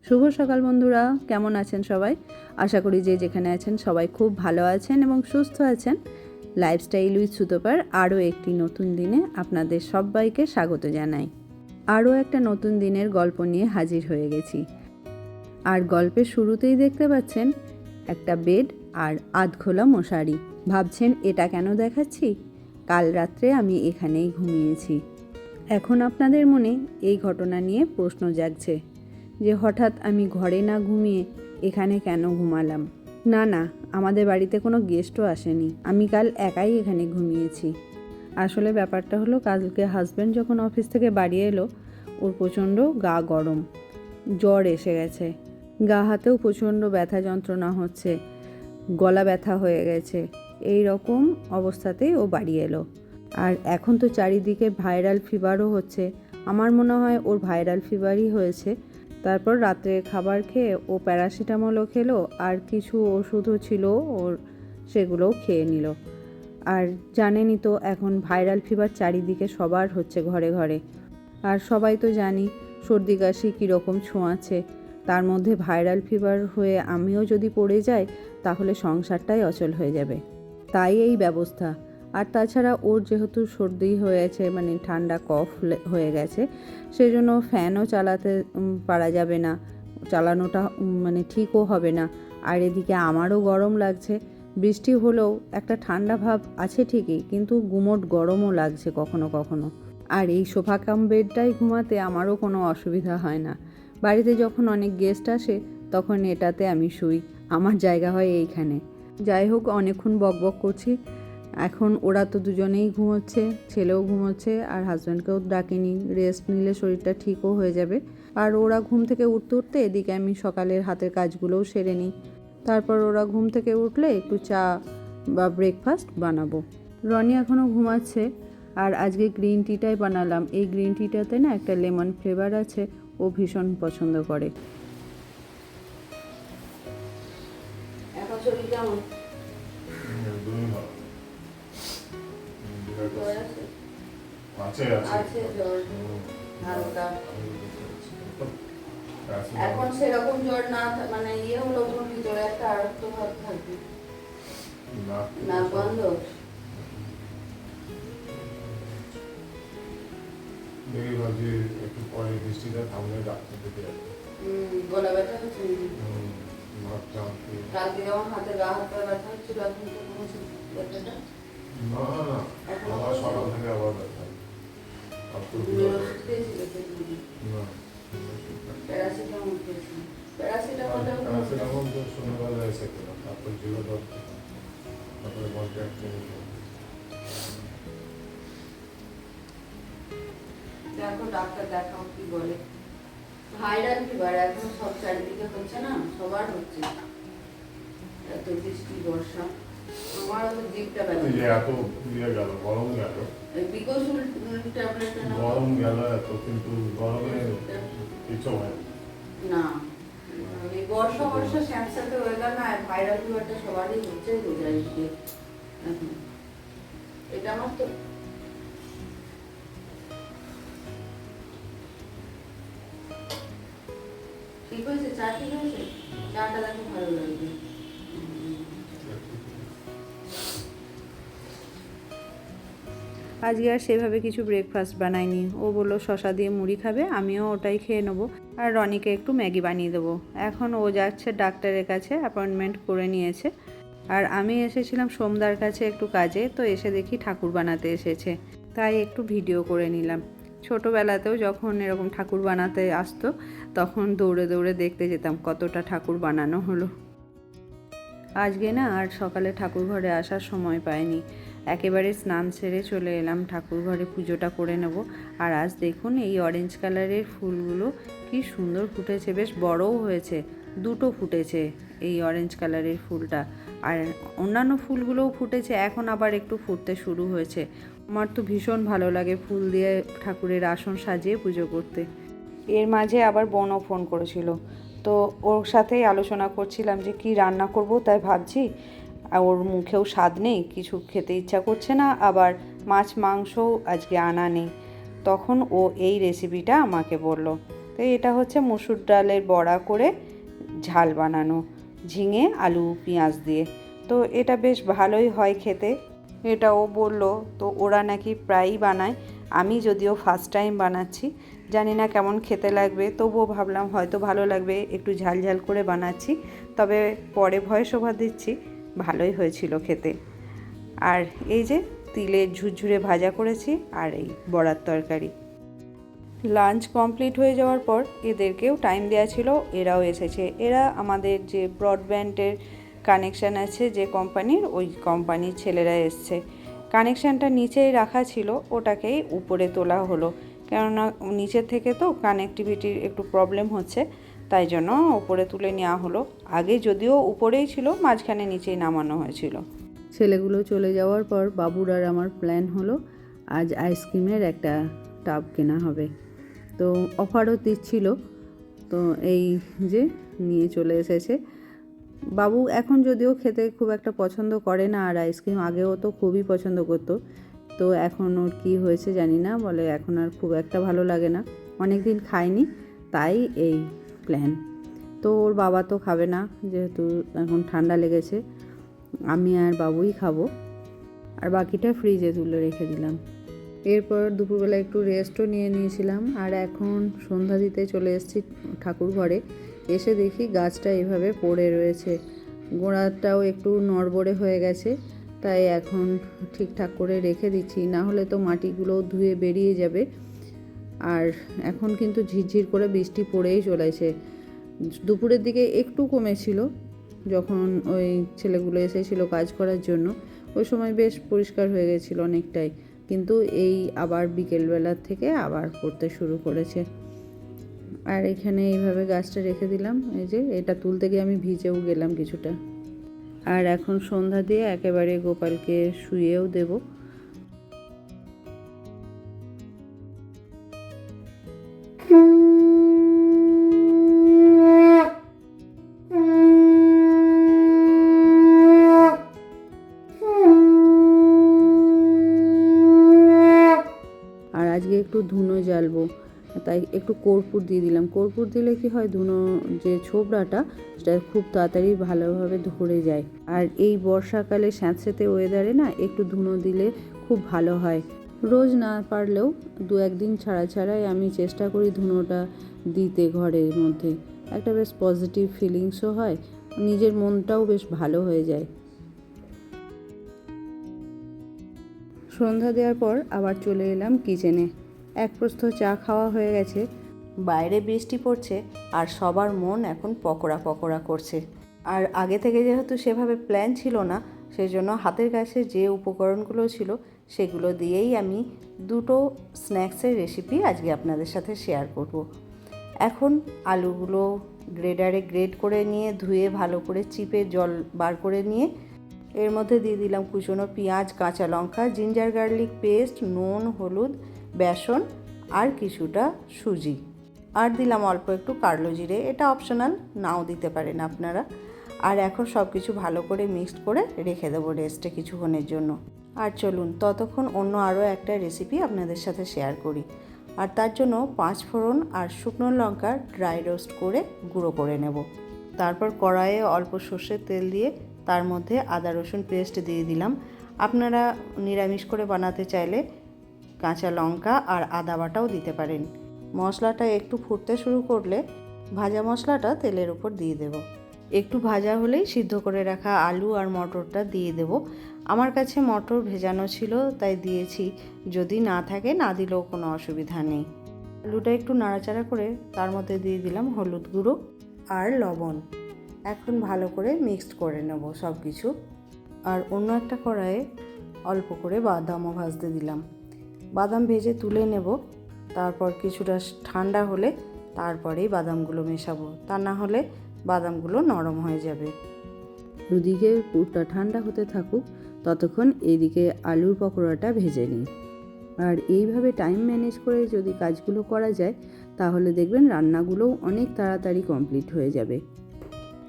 শুভ সকাল বন্ধুরা, কেমন আছেন সবাই? আশা করি যে যেখানে আছেন সবাই খুব ভালো আছেন এবং সুস্থ আছেন। লাইফস্টাইল উইথ সুতপার আরও একটি নতুন দিনে আপনাদের সবাইকে স্বাগত জানাই। আরও একটা নতুন দিনের গল্প নিয়ে হাজির হয়ে গেছি। আর গল্পের শুরুতেই দেখতে পাচ্ছেন একটা বেড আর আধখোলা মশারি। ভাবছেন এটা কেন দেখাচ্ছি? কাল রাত্রে আমি এখানেই ঘুমিয়েছি। এখন আপনাদের মনে এই ঘটনা নিয়ে প্রশ্ন জাগছে যে হঠাৎ আমি ঘরে না ঘুমিয়ে এখানে কেন ঘুমালাম। না, আমাদের বাড়িতে কোনো গেস্টও আসেনি, আমি কাল একাই এখানে ঘুমিয়েছি। আসলে ব্যাপারটা হলো, কালকে হাজব্যান্ড যখন অফিস থেকে বাড়ি এলো, ওর প্রচণ্ড গা গরম, জ্বর এসে গেছে, গা হাতেও প্রচণ্ড ব্যথা যন্ত্রণা হচ্ছে, গলা ব্যথা হয়ে গেছে। এই রকম অবস্থাতেই ও বাড়ি এলো। আর এখন তো চারিদিকে ভাইরাল ফিভারও হচ্ছে। আমার মনে হয় ওর ভাইরাল ফিভারই হয়েছে। তারপর রাত্রে খাবার খেয়ে ও প্যারাসিটামলও খেলো, আর কিছু ওষুধও ছিল ওর, সেগুলোও খেয়ে নিল। আর জানেনই তো এখন ভাইরাল ফিভার চারিদিকে সবার হচ্ছে, ঘরে ঘরে। আর সবাই তো জানি সর্দি কাশি কীরকম ছোঁয়াচ্ছে, তার মধ্যে ভাইরাল ফিভার হয়ে আমিও যদি পড়ে যাই তাহলে সংসারটাই অচল হয়ে যাবে। তাই এই ব্যবস্থা। আর তাছাড়া ওর যেহেতু সর্দি হয়েছে, মানে ঠান্ডা কফ হয়ে গেছে, সেই জন্য ফ্যানও চালাতে পারা যাবে না, চালানোটা মানে ঠিকও হবে না। আর এদিকে আমারও গরম লাগছে। বৃষ্টি হলেও একটা ঠান্ডা ভাব আছে ঠিকই, কিন্তু গুমোট গরমও লাগছে কখনো কখনো। আর এই সোফা কাম বেডটাই ঘুমাতে আমারও কোনো অসুবিধা হয় না। বাড়িতে যখন অনেক গেস্ট আসে তখন এটাতে আমি শুই, আমার জায়গা হয় এইখানে। যাই হোক, অনেকক্ষণ বকবক করছি। এখন ওরা তো দুজনেই ঘুমোচ্ছে, ছেলেও ঘুমোচ্ছে, আর হাজব্যান্ডকেও ডাকিনি, রেস্ট নিলে শরীরটা ঠিকও হয়ে যাবে। আর ওরা ঘুম থেকে উঠতে উঠতে এদিকে আমি সকালের হাতের কাজগুলোও সেরে নিই। তারপর ওরা ঘুম থেকে উঠলে একটু চা বা ব্রেকফাস্ট বানাবো। রনি এখনও ঘুমাচ্ছে, আর আজকে গ্রিন টিটাই বানালাম। এই গ্রিন টিটাতে না একটা লেমন ফ্লেভার আছে, ও ভীষণ পছন্দ করে। এখন শরীর কেমন? এখন সেরকম জ্বর না, মানে ইয়ে হলো, ভিতরে একটা আরক্ত ভাব থাকবে, না বন্ধ। একটু পরে বৃষ্টিটা থামলে ডাক্তার দিতে যাবে। গলা ব্যথা হচ্ছে, কালকে যেমন হাতে গা হাত পা ব্যথা হচ্ছিল, এখন তো কমছে ব্যথাটা? না, আমার সকাল থেকে আবার ব্যথা। প্যারাসিটামল খেয়েছি, প্যারাসিটামল তো সন্ধ্যাবেলা এসে খেলাম, তারপর জিরো তারপরে কন্ট্যাক্ট দেখো ডাক্তার দেখাও কি বলে। ভাইরাল ফিভার এখন সব চারিদিকে হচ্ছে না, সবার হচ্ছে, এত বৃষ্টি বর্ষা। আমারও তো দিকটা ব্যথা, এত ইয়ে গেল, গরম গেল, বিকশল ট্যাবলেট গরম গেল এত, কিন্তু গরমে কিছু হয় না। এই বর্ষা স্যাঁতস্যাঁতে ওয়েদার না, ভাইরাল ফিভারটা সবারই হচ্ছে বোঝাই দিকে। এটা আমার তো ঠিক হয়েছে, চা ঠিক হয়েছে, চাটা দেখো ভালো লাগবে। আজকে আর সেভাবে কিছু ব্রেকফাস্ট বানাইনি। ও বললো শশা দিয়ে মুড়ি খাবে, আমিও ওটাই খেয়ে নেবো। আর রনিকে একটু ম্যাগি বানিয়ে দেবো। এখন ও যাচ্ছে ডাক্তারের কাছে, অ্যাপয়েন্টমেন্ট করে নিয়েছে। আর আমি এসেছিলাম সোমদার কাছে একটু কাজে, তো এসে দেখি ঠাকুর বানাতে এসেছে, তাই একটু ভিডিও করে নিলাম। ছোটোবেলাতেও যখন এরকম ঠাকুর বানাতে আসতো তখন দৌড়ে দৌড়ে দেখতে যেতাম কতটা ঠাকুর বানানো হলো। আজকে না আর সকালে ঠাকুর ঘরে আসার সময় পাইনি, একেবারে স্নান সেরে চলে এলাম ঠাকুর ঘরে, পুজোটা করে নেব। আর আজ দেখুন এই অরেঞ্জ কালারের ফুলগুলো কি সুন্দর ফুটেছে, বেশ বড়ও হয়েছে, দুটো ফুটেছে এই অরেঞ্জ কালারের ফুলটা। আর অন্যান্য ফুলগুলোও ফুটেছে, এখন আবার একটু ফুটতে শুরু হয়েছে। আমার তো ভীষণ ভালো লাগে ফুল দিয়ে ঠাকুরের আসন সাজিয়ে পুজো করতে। এর মাঝে আবার বোনও ফোন করেছিল, তো ওর সাথেই আলোচনা করছিলাম যে কি রান্না করব, তাই ভাবছি। আর ওর মুখেও স্বাদ নেই, কিছু খেতে ইচ্ছা করছে না, আবার মাছ মাংসও আজকে আনা নেই। তখন ও এই রেসিপিটা আমাকে বলল। তো এটা হচ্ছে মসুর ডালের বড়া করে ঝাল বানানো, ঝিঙে আলু পেঁয়াজ দিয়ে। তো এটা বেশ ভালোই হয় খেতে, এটা ও বললো। তো ওরা নাকি প্রায়ই বানায়, আমি যদিও ফার্স্ট টাইম বানাচ্ছি, জানি না কেমন খেতে লাগবে, তবুও ভাবলাম হয়তো ভালো লাগবে, একটু ঝাল ঝাল করে বানাচ্ছি। তবে পরে ভয়েস ওভার দিচ্ছি, ভালোই হয়েছিল খেতে। আর এই যে তিলের ঝুরঝুরে ভাজা করেছি আর এই বড়ার তরকারি। লাঞ্চ কমপ্লিট হয়ে যাওয়ার পর এদেরকেও টাইম দেওয়া ছিল, এরাও এসেছে। এরা আমাদের যে ব্রডব্যান্ডের কানেকশান আছে যে কোম্পানির, ওই কোম্পানির ছেলেরা এসছে। কানেকশানটা নিচেই রাখা ছিল, ওটাকেই উপরে তোলা হলো, কেননা নিচের থেকে তো কানেক্টিভিটির একটু প্রবলেম হচ্ছে, তাই জন্য উপরে তুলে নেওয়া হলো। আগে যদিও উপরেই ছিল, মাঝখানে নিচেই নামানো হয়েছিল। ছেলেগুলো চলে যাওয়ার পর বাবুর আর আমার প্ল্যান হলো আজ আইসক্রিমের একটা টাব কেনা হবে। তো অফারও দিচ্ছিল, তো এই যে নিয়ে চলে এসেছে। বাবু এখন যদিও খেতে খুব একটা পছন্দ করে না, আর আইসক্রিম আগেও তো খুবই পছন্দ করতো। তো এখন ওর কী হয়েছে জানি না, বলে এখন আর খুব একটা ভালো লাগে না, অনেক দিন খায়নি, তাই এই প্ল্যান। তো ওর বাবা তো খাবে না, যেহেতু এখন ঠান্ডা লেগেছে, আমি আর বাবুই খাবো। আর বাকিটা ফ্রিজে তুলে রেখে দিলাম। এরপর দুপুরবেলা একটু রেস্টও নিয়েছিলাম। আর এখন সন্ধ্যা দিতে চলে এসেছি ঠাকুর ঘরে। এসে দেখি গাছটা এভাবে পড়ে রয়েছে, গোড়াটাও একটু নড়বড়ে হয়ে গেছে, তাই এখন ঠিকঠাক করে রেখে দিচ্ছি, না হলে তো মাটিগুলো ধুয়ে বেরিয়ে যাবে। আর এখন কিন্তু ঝিরঝির করে বৃষ্টি পড়েই চলেছে। দুপুরের দিকে একটু কমেছিল, যখন ওই ছেলেগুলো এসেছিলো কাজ করার জন্য, ওই সময় বেশ পরিষ্কার হয়ে গেছিলো অনেকটাই, কিন্তু এই আবার বিকেলবেলার থেকে আবার পড়তে শুরু করেছে। আর এখানে এইভাবে গাছটা রেখে দিলাম। এই যে এটা তুলতে গিয়ে আমি ভিজেও গেলাম কিছুটা। আর এখন সন্ধ্যা দিয়ে একেবারে গোপালকে শুয়েও দেব। আর আজকে একটু ধুনো জ্বালবো, তাই একটু কর্পূর দিয়ে দিলাম। কর্পূর দিলে কি হয়, ধুনো যে ছোবড়াটা সেটা খুব তাড়াতাড়ি ভালোভাবে ধরে যায়। আর এই বর্ষাকালে স্যাঁতস্যাঁতে ওয়েদারে না একটু ধুনো দিলে খুব ভালো হয়। রোজ না পারলেও দু একদিন ছাড়া ছাড়াই আমি চেষ্টা করি ধুনোটা দিতে ঘরের মধ্যে। একটা বেশ পজিটিভ ফিলিংসও হয়, নিজের মনটাও বেশ ভালো হয়ে যায়। সন্ধ্যা দেওয়ার পর আবার চলে এলাম কিচেনে। এক প্রস্থ চা খাওয়া হয়ে গেছে, বাইরে বৃষ্টি পড়ছে, আর সবার মন এখন পকোড়া পকোড়া করছে। আর আগে থেকে যেহেতু সেভাবে প্ল্যান ছিল না, সেজন্য হাতের কাছে যে উপকরণগুলো ছিল সেগুলো দিয়েই আমি দুটো স্ন্যাক্সের রেসিপি আজকে আপনাদের সাথে শেয়ার করব। এখন আলুগুলো গ্রেডারে গ্রেড করে নিয়ে ধুয়ে ভালো করে চিপে জল বার করে নিয়ে এর মধ্যে দিয়ে দিলাম কুচনো পেঁয়াজ, কাঁচা লঙ্কা, জিঞ্জার গার্লিক পেস্ট, নুন, হলুদ, বেসন আর কিছুটা সুজি, আর দিলাম অল্প একটু কালো জিরে, এটা অপশনাল, নাও দিতে পারেন আপনারা। আর এখন সব কিছু ভালো করে মিক্সড করে রেখে দেবো রেস্টে কিছুক্ষণের জন্য। আর চলুন ততক্ষণ অন্য আরও একটা রেসিপি আপনাদের সাথে শেয়ার করি। আর তার জন্য 5 ফোড়ন আর শুকনো লঙ্কা ড্রাই রোস্ট করে গুঁড়ো করে নেব। তারপর কড়াইয়ে অল্প সর্ষের তেল দিয়ে তার মধ্যে আদা রসুন পেস্ট দিয়ে দিলাম। আপনারা নিরামিষ করে বানাতে চাইলে কাঁচা লঙ্কা আর আদা বাটাও দিতে পারেন। মশলাটা একটু ফুটতে শুরু করলে ভাজা মশলাটা তেলের উপর দিয়ে দেব। একটু ভাজা হলেই সিদ্ধ করে রাখা আলু আর মটরটা দিয়ে দেব। আমার কাছে মটর ভেজানো ছিল তাই দিয়েছি, যদি না থাকে না দিলেও কোনো অসুবিধা নেই। আলুটা একটু নাড়াচাড়া করে তার মধ্যে দিয়ে দিলাম হলুদ গুঁড়ো আর লবণ। এখন ভালো করে মিক্সড করে নেব সব কিছু। আর অন্য একটা কড়াইয়ে অল্প করে বাদামও ভাজতে দিলাম। বাদাম ভেজে তুলে নেব, তারপর কিছুটা ঠান্ডা হলে তারপরেই বাদামগুলো মেশাবো, তা না হলে বাদামগুলো নরম হয়ে যাবে। ওদিকে পুরটা ঠান্ডা হতে থাকুক, ততক্ষণ এইদিকে আলুর পকোড়াটা ভেজে নিই। আর এইভাবে টাইম ম্যানেজ করে যদি কাজগুলো করা যায়, তাহলে দেখবেন রান্নাগুলোও অনেক তাড়াতাড়ি কমপ্লিট হয়ে যাবে।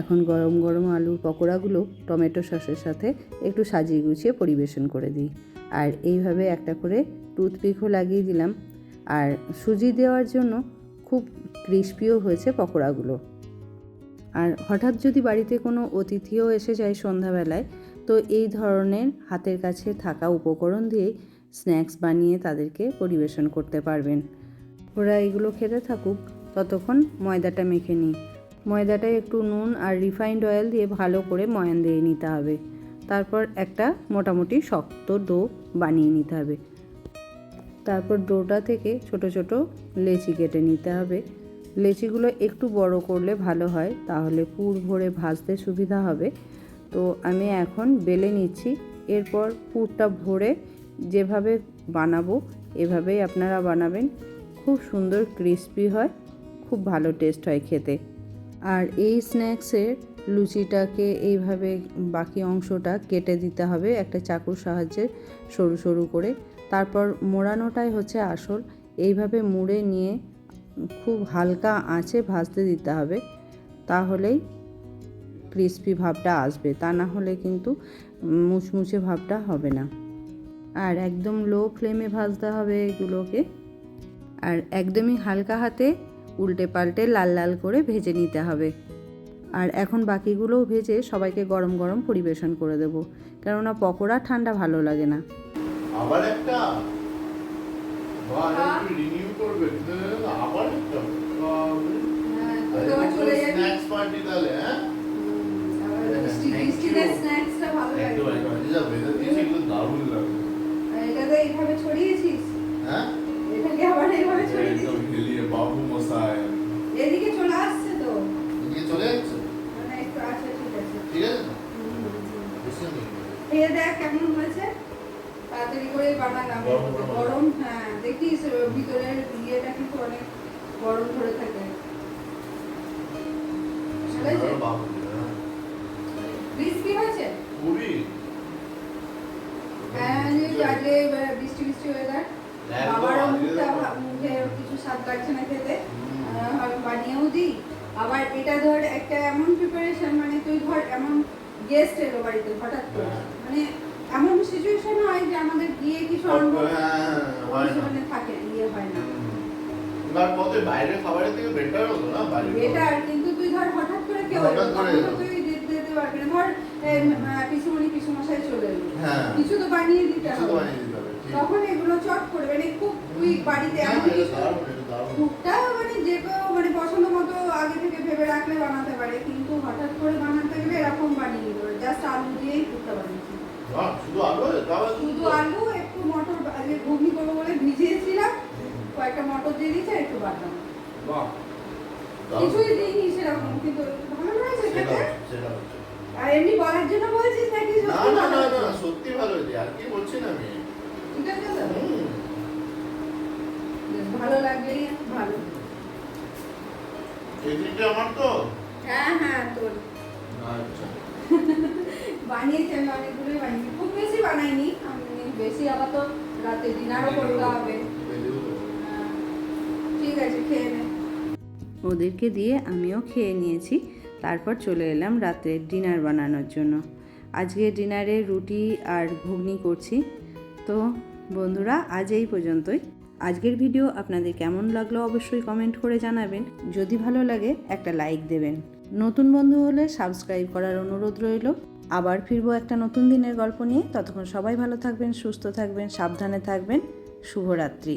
এখন গরম গরম আলুর পকোড়াগুলো টমেটো সসের সাথে একটু সাজিয়ে গুছিয়ে পরিবেশন করে দিই। আর এইভাবে একটা করে টুথপিকও লাগিয়ে দিলাম। আর সুজি দেওয়ার জন্য খুব ক্রিস্পিও হয়েছে পকোড়াগুলো। আর হঠাৎ যদি বাড়িতে কোনো অতিথিও এসে যায় সন্ধ্যাবেলায়, তো এই ধরনের হাতের কাছে থাকা উপকরণ দিয়েই স্ন্যাক্স বানিয়ে তাদেরকে পরিবেশন করতে পারবেন। ওরা এগুলো খেতে থাকুক, ততক্ষণ ময়দাটা মেখে নিই। ময়দাটায় একটু নুন আর রিফাইন্ড অয়েল দিয়ে ভালো করে ময়ান দিয়ে নিতে হবে। তারপর একটা মোটামুটি শক্ত ডো বানিয়ে নিতে হবে। তারপর ডোটা থেকে ছোট ছোট লেচি কেটে নিতে হবে। লেচিগুলো একটু বড় করলে ভালো হয়, তাহলে পুর ভরে ভাজতে সুবিধা হবে। তো আমি এখন বেলে নিচ্ছি। এরপর পুরটা ভরে যেভাবে বানাবো এভাবেই আপনারা বানাবেন। খুব সুন্দর ক্রিস্পি হয়, খুব ভালো টেস্ট হয় খেতে। আর এই স্ন্যাক্সের লুচিটাকে এইভাবে বাকি অংশটা কেটে দিতে হবে একটা চাকুর সাহায্যে সরু সরু করে। তারপর মোড়ানোটাই হচ্ছে আসল। এইভাবে মুড়ে নিয়ে খুব হালকা আঁচে ভাজতে দিতে হবে, তাহলেই ক্রিস্পি ভাবটা আসবে। তা না হলে কিন্তু মুচমুচে ভাবটা হবে না। আর একদম লো ফ্লেমে ভাজতে হবে এগুলোকে। আর একদমই হালকা হাতে উল্টে পাল্টে লাল লাল করে ভেজে নিতে হবে। আর এখন বাকিগুলোও ভেজে সবাইকে গরম গরম পরিবেশন করে দেবো, কেননা পকোড়া ঠান্ডা ভালো লাগে না। আবার একটা রিনিউ করবে, আবার একটা স্ন্যাক্স পার্টি তাহলে। হ্যাঁ, দারুণ লাগে। এটাতে এইভাবে ছড়িয়েছিস? হ্যাঁ, এটাকে আবার এইভাবে ছড়িয়ে দিস? একদম হেলিয়ে বাবু মশাই এদিকে চলে আসছে তো। এদিকে চলে যাচ্ছে। মানে একটু আছে, ঠিক আছে। ঠিক আছে না? বেশি নেই। খেয়ে দেখ কেমন হয়েছে। তাড়াতাড়ি করে বানালাম। গরম, হ্যাঁ দেখিস ভিতরের ইয়েটা কিন্তু অনেক গরম ধরে থাকে। বাবু ক্রিস্পি হয়েছে খুবই। হ্যাঁ, আজকে বৃষ্টি বৃষ্টি ওয়েদার, বাবারও মুখে কিছু স্বাদ লাগছে না খেতে, বানিয়েও দিই। আবার এটা ধর একটা এমন প্রিপারেশন, মানে তুই ধর এমন গেস্ট এলো বাড়িতে হঠাৎ করে, মানে এমন সিচুয়েশন হয় যে আমাদের গিয়ে কিছু মানে থাকে ইয়ে হয় না। বাইরে খাবারের থেকে বেটার হতো না? বেটার, কিন্তু তুই ধর হঠাৎ করে কেউ এলো, তখন তো তুই দিতে পারবি না। ধর পিসুমণি পিসুমশাই চলে এলো, কিছু তো বানিয়ে দিতে হবে। তখন এগুলো চট করে, মানে খুব কুইক বাড়িতে এমন কিছু কুকটা মানে যে কেউ মানে পছন্দ মতো আগে থেকে ভেবে রাখলে বানাতে পারে, কিন্তু হঠাৎ করে বানাতে গেলে এরকম বানিয়ে দিল। জাস্ট আলু দিয়েই কুকটা বানিয়েছি। শুধু আলু, একটু মটর, আগে ঘুগনি করবো বলে ভিজিয়েছিলাম, কয়েকটা মটর দিয়ে দিয়েছে, একটু বাদাম, কিছুই দিইনি সেরকম, কিন্তু ভালো হয়েছে খেতে। আর এমনি বলার জন্য বলছিস নাকি সত্যি ভালো হয়েছে? আর কি বলছি না আমি, ঠিক আছে তো? ভালো লাগলেই ভালো। এদিকে আমার তো হ্যাঁ হ্যাঁ তোর আচ্ছা বানিয়েছি আমি, অনেকগুলোই বানিয়েছি, খুব বেশি বানাইনি আমি, বেশি আবার তো রাতে ডিনারও করতে হবে। ঠিক আছে, খেয়ে নে। ওদেরকে দিয়ে আমিও খেয়ে নিয়েছি। তারপর চলে এলাম রাতের ডিনার বানানোর জন্য। আজকে ডিনারে রুটি আর ঘুগনি করছি। তো বন্ধুরা, আজ এই পর্যন্তই। আজকের ভিডিও আপনাদের কেমন লাগলো অবশ্যই কমেন্ট করে জানাবেন। যদি ভালো লাগে একটা লাইক দেবেন। নতুন বন্ধু হলে সাবস্ক্রাইব করার অনুরোধ রইল। আবার ফিরবো একটা নতুন দিনের গল্প নিয়ে। ততক্ষণ সবাই ভালো থাকবেন, সুস্থ থাকবেন, সাবধানে থাকবেন। শুভরাত্রি।